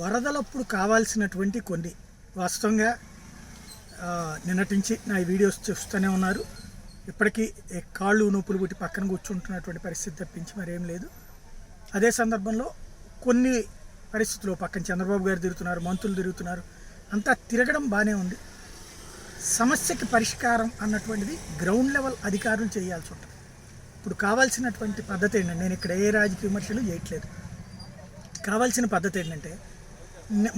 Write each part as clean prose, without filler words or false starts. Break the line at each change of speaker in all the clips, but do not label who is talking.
వరదలప్పుడు కావాల్సినటువంటి కొన్ని వాస్తవంగా నిన్నటి నుంచి నా వీడియోస్ చూస్తూనే ఉన్నారు. ఇప్పటికీ కాళ్ళు నొప్పులు పుట్టి పక్కన కూర్చుంటున్నటువంటి పరిస్థితి తప్పించి మరేం లేదు. అదే సందర్భంలో కొన్ని పరిస్థితుల్లో పక్కన చంద్రబాబు గారు తిరుగుతున్నారు, మంత్రులు తిరుగుతున్నారు, అంతా తిరగడం బాగానే ఉంది. సమస్యకి పరిష్కారం అన్నటువంటిది గ్రౌండ్ లెవెల్ అధికారులు చేయాల్సి ఉంటుంది. ఇప్పుడు కావాల్సినటువంటి పద్ధతి ఏంటంటే, నేను ఇక్కడ ఏ రాజకీయ విమర్శలు చేయట్లేదు, కావాల్సిన పద్ధతి ఏంటంటే,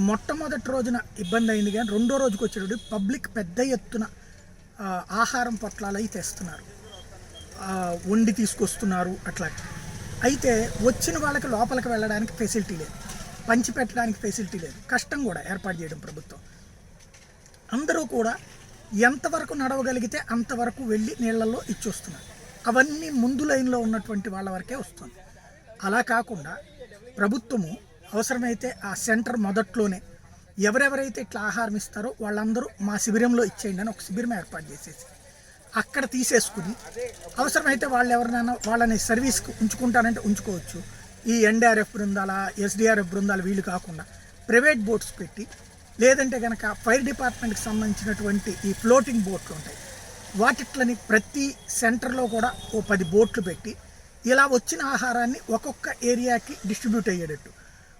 మొట్టమొదటి రోజున ఇబ్బంది అయింది కానీ రెండో రోజుకి వచ్చేటప్పుడు పబ్లిక్ పెద్ద ఎత్తున ఆహారం పొట్లాలు అవి తెస్తున్నారు, వండి తీసుకొస్తున్నారు. అట్లా అయితే వచ్చిన వాళ్ళకి లోపలికి వెళ్ళడానికి ఫెసిలిటీ లేదు, పంచి పెట్టడానికి ఫెసిలిటీ లేదు, కష్టం కూడా ఏర్పాటు చేయడం ప్రభుత్వం. అందరూ కూడా ఎంతవరకు నడవగలిగితే అంతవరకు వెళ్ళి నీళ్ళల్లో ఇచ్చొస్తున్నారు. అవన్నీ ముందు లైన్లో ఉన్నటువంటి వాళ్ళ వరకే వస్తుంది. అలా కాకుండా ప్రభుత్వము అవసరమైతే ఆ సెంటర్ మొదట్లోనే ఎవరెవరైతే ఇట్లా ఆహారం ఇస్తారో వాళ్ళందరూ మా శిబిరంలో ఇచ్చేయండి అని ఒక శిబిరం ఏర్పాటు చేసేసి అక్కడ తీసేసుకుని అవసరమైతే వాళ్ళు ఎవరినైనా వాళ్ళని సర్వీస్కి ఉంచుకుంటానంటే ఉంచుకోవచ్చు. ఈ ఎన్డీఆర్ఎఫ్ బృందాల, ఎస్డీఆర్ఎఫ్ బృందాలు వీళ్ళు కాకుండా ప్రైవేట్ బోట్స్ పెట్టి, లేదంటే కనుక ఫైర్ డిపార్ట్మెంట్కి సంబంధించినటువంటి ఈ ఫ్లోటింగ్ బోట్లు ఉంటాయి, వాటిట్లని ప్రతి సెంటర్లో కూడా ఓ 10 బోట్లు పెట్టి ఇలా వచ్చిన ఆహారాన్ని ఒక్కొక్క ఏరియాకి డిస్ట్రిబ్యూట్ అయ్యేటట్టు,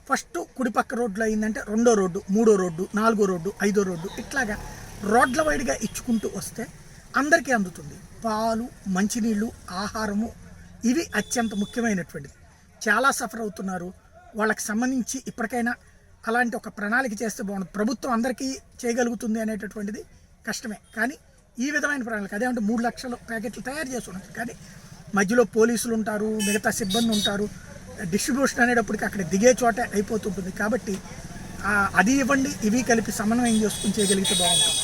ఫస్ట్ కుడిపక్క రోడ్లు అయిందంటే రెండో రోడ్డు, మూడో రోడ్డు, నాలుగో రోడ్డు, ఐదో రోడ్డు, ఇట్లాగా రోడ్ల వైడ్గా ఇచ్చుకుంటూ వస్తే అందరికీ అందుతుంది. పాలు, మంచినీళ్ళు, ఆహారము ఇవి అత్యంత ముఖ్యమైనటువంటిది. చాలా సఫర్ అవుతున్నారు. వాళ్ళకి సంబంధించి ఇప్పటికైనా అలాంటి ఒక ప్రణాళిక చేస్తే బాగుంటుంది. ప్రభుత్వం అందరికీ చేయగలుగుతుంది అనేటటువంటిది కష్టమే, కానీ ఈ విధమైన ప్రణాళిక అదేమంటే 3 లక్షల ప్యాకెట్లు తయారు చేస్తున్నారు, కానీ మధ్యలో పోలీసులు ఉంటారు, మిగతా సిబ్బంది ఉంటారు. డిస్ట్రిబ్యూషన్ అనేటప్పటికి అక్కడ దిగే చోట అయిపోతుంటుంది. కాబట్టి అది ఇవ్వండి, ఇవి కలిపి సమన్వయం చేసుకుని చేయగలిగితే బాగుంటుంది.